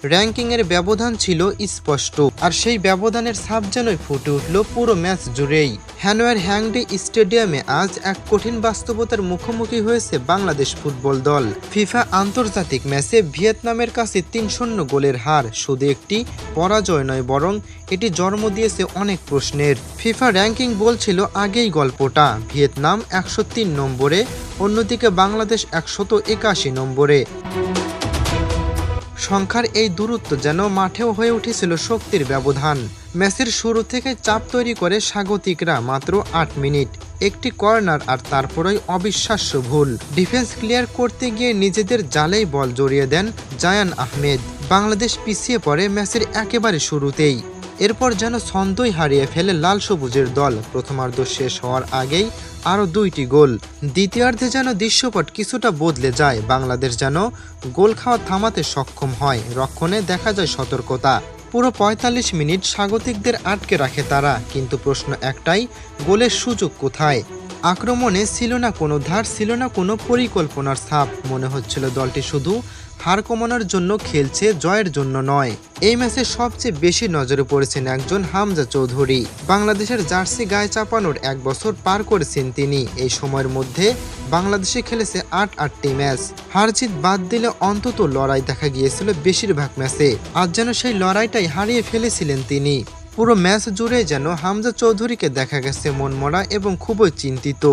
র্যাঙ্কিংয়ের ব্যবধান ছিল স্পষ্ট, আর সেই ব্যবধানের ছাপ যেনই ফুটে উঠল পুরো ম্যাচ জুড়েই। হ্যানয়ের হ্যাংডে স্টেডিয়ামে আজ এক কঠিন বাস্তবতার মুখোমুখি হয়েছে বাংলাদেশ ফুটবল দল। ফিফা আন্তর্জাতিক ম্যাচে ভিয়েতনামের কাছে ৩-০ গোলের হার শুধু একটি পরাজয় নয়, বরং এটি জন্ম দিয়েছে অনেক প্রশ্নের। ফিফা র্যাঙ্কিং বলছিল আগেই গল্পটা, ভিয়েতনাম ১০৩ নম্বরে, অন্যদিকে বাংলাদেশ ১৮১ নম্বরে। সংখ্যার এই দূরত্ব যেন মাঠেও হয়ে উঠেছিল শক্তির ব্যবধান। ম্যাচের শুরু থেকে চাপ তৈরি করে স্বাগতিকরা মাত্র ৮ মিনিট, একটি কর্নার আর তারপরেই অবিশ্বাস্য ভুল। ডিফেন্স ক্লিয়ার করতে গিয়ে নিজেদের জালেই বল জড়িয়ে দেন জায়ান আহমেদ। বাংলাদেশ পিছিয়ে পড়ে ম্যাচের একেবারে শুরুতেই। এরপর যেন ছন্দই হারিয়ে ফেলে লাল সবুজের দল। প্রথমার্ধ শেষ হওয়ার আগেই আরও ২টি গোল। দ্বিতীয়ার্ধে যেন দৃশ্যপট কিছুটা বদলে যায়। বাংলাদেশ যেন গোল খাওয়া থামাতে সক্ষম হয়। রক্ষণে দেখা যায় সতর্কতা। পুরো ৪৫ মিনিট স্বাগতিকদের আটকে রাখে তারা, কিন্তু প্রশ্ন একটাই, গোলের সুযোগ কোথায়? আক্রমণে ছিল না কোনো ধার, ছিল না কোনো পরিকল্পনার ছাপ। মনে হচ্ছিল দলটি শুধু হার কমানোর জন্য খেলছে, জয়ের জন্য নয়। এই ম্যাচে সবচেয়ে বেশি নজরে পড়েছেন একজন হামজা চৌধুরী। বাংলাদেশের জার্সি গায়ে চাপানোর ১ বছর পার করেছেন তিনি। এই সময়ের মধ্যে বাংলাদেশে খেলেছে ৮টি ম্যাচ। হার জিত বাদ দিলে অন্তত লড়াই দেখা গিয়েছিল বেশিরভাগ ম্যাচে। আজ যেন সেই লড়াইটাই হারিয়ে ফেলেছিলেন তিনি। পুরো ম্যাচ জুড়ে যেন হামজা চৌধুরীকে দেখা গেছে মনমরা এবং খুবই চিন্তিত।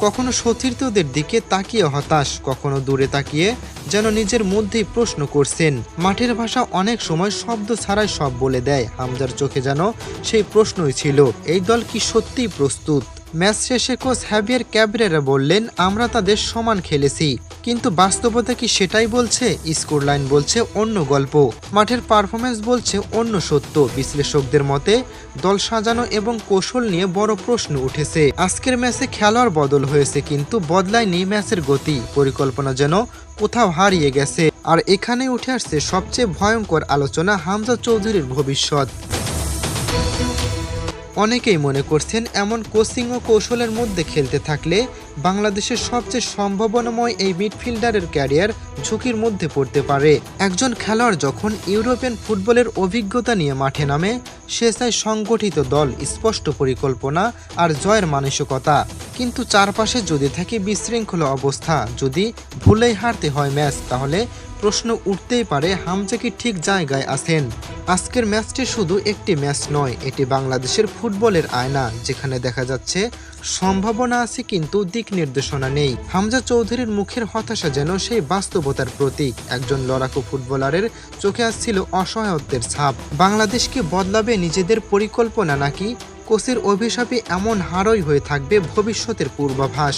কখনো সতীর্থদের দিকে তাকিয়ে হতাশ, কখনো দূরে তাকিয়ে যেন নিজের মধ্যেই প্রশ্ন করছেন। মাঠের ভাষা অনেক সময় শব্দ ছাড়াই সব বলে দেয়। হামজার চোখে যেন সেই প্রশ্নই ছিল, এই দল কি সত্যিই প্রস্তুত? ম্যাচ শেষে কোচ হ্যাভিয়ার ক্যাবরেরা বললেন, আমরা তাদের সমান খেলেছি, কিন্তু বাস্তবতা কি সেটাই বলছে? স্কোর লাইন বলছে অন্য গল্প, মাঠের পারফরমেন্স বলছে অন্য সত্য। বিশ্লেষকদের মতে দল সাজানো এবং কৌশল নিয়ে বড় প্রশ্ন উঠেছে। আজকের ম্যাচে খেলোয়াড় বদল হয়েছে, কিন্তু বদলায়নি ম্যাচের গতি। পরিকল্পনা যেন কোথাও হারিয়ে গেছে। আর এখানে উঠে আসছে সবচেয়ে ভয়ঙ্কর আলোচনা, হামজা চৌধুরীর ভবিষ্যৎ। অনেকেই মনে করছেন এমন কোচিং ও কৌশলের মধ্যে খেলতে থাকলে বাংলাদেশের সবচেয়ে সম্ভাবনাময় এই মিডফিল্ডারের ক্যারিয়ার ঝুঁকির মধ্যে পড়তে পারে। একজন খেলোয়াড় যখন ইউরোপিয়ান ফুটবলের অভিজ্ঞতা নিয়ে মাঠে নামে, সে চায় সংগঠিত দল, স্পষ্ট পরিকল্পনা আর জয়ের মানসিকতা। কিন্তু চারপাশে যদি থাকে বিশৃঙ্খলা অবস্থা, যদি ভুলেই হারতে হয় ম্যাচ, তাহলে প্রশ্ন উঠতেই পারে হামজা কি ঠিক জায়গায় আছেন? আজকের ম্যাচটি শুধু একটি ম্যাচ নয়, এটি বাংলাদেশের ফুটবলের আয়না, যেখানে দেখা যাচ্ছে সম্ভাবনা আছে কিন্তু দিক নির্দেশনা নেই। হামজা চৌধুরীর মুখের হতাশা যেন সেই বাস্তবতার প্রতীক। একজন লড়াকু ফুটবলারের চোখে আসছিল অসহায়ত্বের ছাপ। বাংলাদেশকে বদলাবে নিজেদের পরিকল্পনা, নাকি কোচের অভিশাপে এমন হারই হয়ে থাকবে ভবিষ্যতের পূর্বাভাস?